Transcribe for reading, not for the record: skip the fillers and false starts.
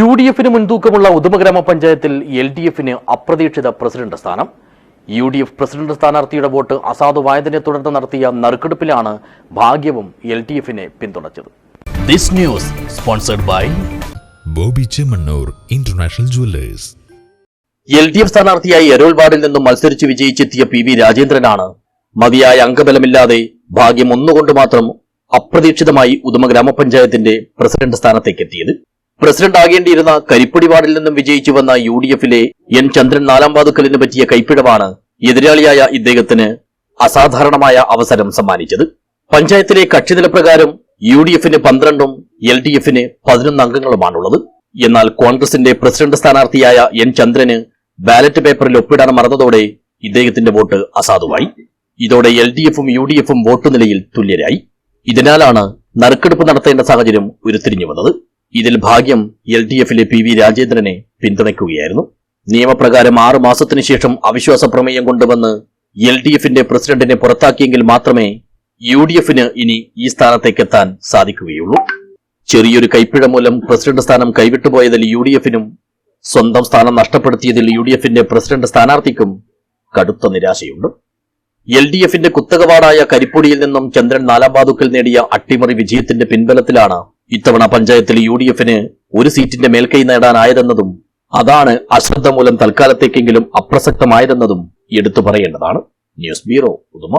UDF-ന് മുൻതൂക്കമുള്ള ഉദുമ ഗ്രാമപഞ്ചായത്തിൽ LDF-ന് അപ്രതീക്ഷിത പ്രസിഡന്റ് സ്ഥാനം. UDF പ്രസിഡന്റ് സ്ഥാനാർത്ഥിയുടെ വോട്ട് അസാധുവായതിനെ തുടർന്ന് നടത്തിയ നറുക്കെടുപ്പിലാണ് ഭാഗ്യവും LDF-നെ പിന്തുണച്ചത്. This news sponsored by Bobby Chemmanur international jewellers. LDF സ്ഥാനാർത്ഥിയായി എരോൾ വാർഡിൽ നിന്നും മത്സരിച്ച് വിജയിച്ചെത്തിയ PV രാജേന്ദ്രനാണ് മതിയായ അംഗബലമില്ലാതെ ഭാഗ്യം ഒന്നുകൊണ്ട് മാത്രം അപ്രതീക്ഷിതമായി ഉദുമ ഗ്രാമപഞ്ചായത്തിന്റെ പ്രസിഡന്റ് സ്ഥാനത്തേക്ക് എത്തിയത്. പ്രസിഡന്റ് ആകേണ്ടിയിരുന്ന കരിപ്പൊടി വാർഡിൽ നിന്നും വിജയിച്ചു വന്ന UDF-ലെ N ചന്ദ്രൻ നാലാം വാതുക്കലിന് പറ്റിയ കൈപ്പിഴവാണ് എതിരാളിയായ ഇദ്ദേഹത്തിന് അസാധാരണമായ അവസരം സമ്മാനിച്ചത്. പഞ്ചായത്തിലെ കക്ഷിനിലപ്രകാരം UDF-ന് 12ഉം LDF-ന് 11 അംഗങ്ങളുമാണുള്ളത്. എന്നാൽ കോൺഗ്രസിന്റെ പ്രസിഡന്റ് സ്ഥാനാർത്ഥിയായ N ചന്ദ്രന് ബാലറ്റ് പേപ്പറിൽ ഒപ്പിടാൻ മറന്നതോടെ ഇദ്ദേഹത്തിന്റെ വോട്ട് അസാധുവായി. ഇതോടെ LDF-ഉം UDF-ഉം വോട്ട് നിലയിൽ തുല്യരായി. ഇതിനാലാണ് നറുക്കെടുപ്പ് നടത്തേണ്ട സാഹചര്യം ഉരുത്തിരിഞ്ഞു വന്നത്. ഇതിൽ ഭാഗ്യം LDF-ലെ PV രാജേന്ദ്രനെ പിന്തുണയ്ക്കുകയായിരുന്നു. നിയമപ്രകാരം 6 മാസത്തിനു ശേഷം അവിശ്വാസ പ്രമേയം കൊണ്ടുവന്ന് LDF-ന്റെ പ്രസിഡന്റിനെ പുറത്താക്കിയെങ്കിൽ മാത്രമേ UDF-ന് ഇനി ഈ സ്ഥാനത്തേക്ക് എത്താൻ സാധിക്കുകയുള്ളൂ. ചെറിയൊരു കൈപ്പിഴ മൂലം പ്രസിഡന്റ് സ്ഥാനം കൈവിട്ടുപോയതിൽ UDF-നും സ്വന്തം സ്ഥാനം നഷ്ടപ്പെടുത്തിയതിൽ UDF-ന്റെ പ്രസിഡന്റ് സ്ഥാനാർത്ഥിക്കും കടുത്ത നിരാശയുണ്ട്. LDF-ന്റെ കുത്തകവാടായ കരിപ്പൊടിയിൽ നിന്നും ചന്ദ്രൻ നാലാം വാതുക്കൽ നേടിയ അട്ടിമറി വിജയത്തിന്റെ പിൻബലത്തിലാണ് ഇത്തവണ പഞ്ചായത്തിൽ UDF-ന് ഒരു സീറ്റിന്റെ മേൽക്കൈ നേടാനായതെന്നതും അതാണ് അശ്രദ്ധ മൂലം തൽക്കാലത്തേക്കെങ്കിലും അപ്രസക്തമായതെന്നതും എടുത്തു പറയേണ്ടതാണ്. News bureau, Uduma.